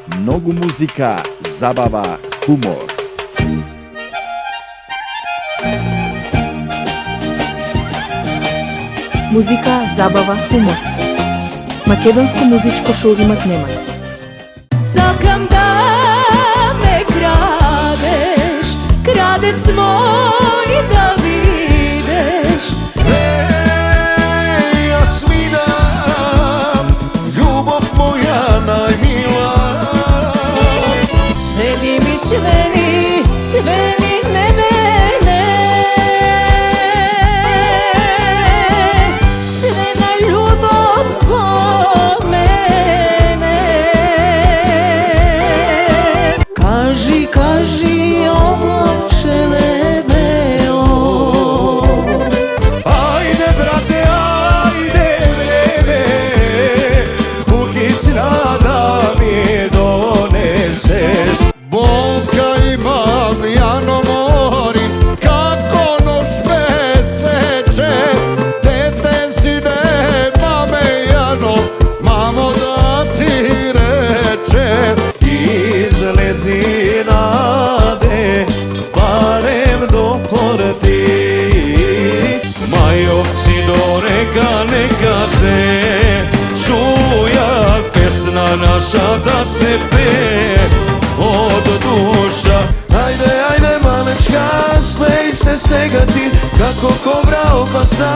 Многу музика, забава, хумор. Музика, забава, хумор. Македонско музичко шоу имат немат. Сакам да ме крадеш, крадец мој да видиш. Јас видам љубов моја најмила. Свени ми, свени, свени не мене. Свена љубов во мене. Кажи, кажи, облачене бело. Ајде, брате, ајде, време, кукисна да ми донесеш. Болка имам, јано морим, како нож ме сече. Дете си не, маме јано, мамо да ти рече. Излези наде, барем до порти. Мајот си дорека, нека се чуја песна наша да се пее од душа. Ајде, ајде, малечка, смеј се сега ти, како кобра опаса,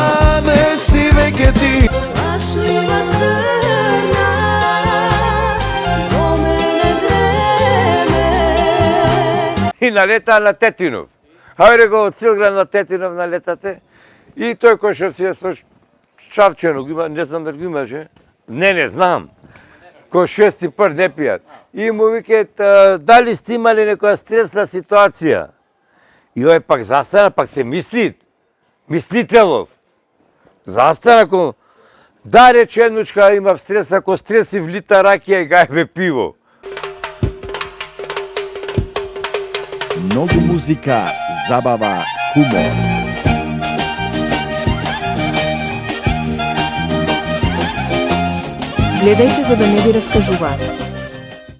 не си веќе ти. Плашлива срна, во мене дреме. И налета на Тетинов. Хајде го од Силград на Тетинов налетате. И тој кој што си е со Шавченок, не знам да го имаше. Не знам. Кој шести пр не пијат. И му викаат, дали сте имали некоја стресна ситуација? И ој пак застана, пак се мислителов. Застана, ко да рече еднучка имав стрес, ако стреси влита ракија и гајбе пиво. Многу музика, забава, хумор. Гледајте за да не ви раскажуваат.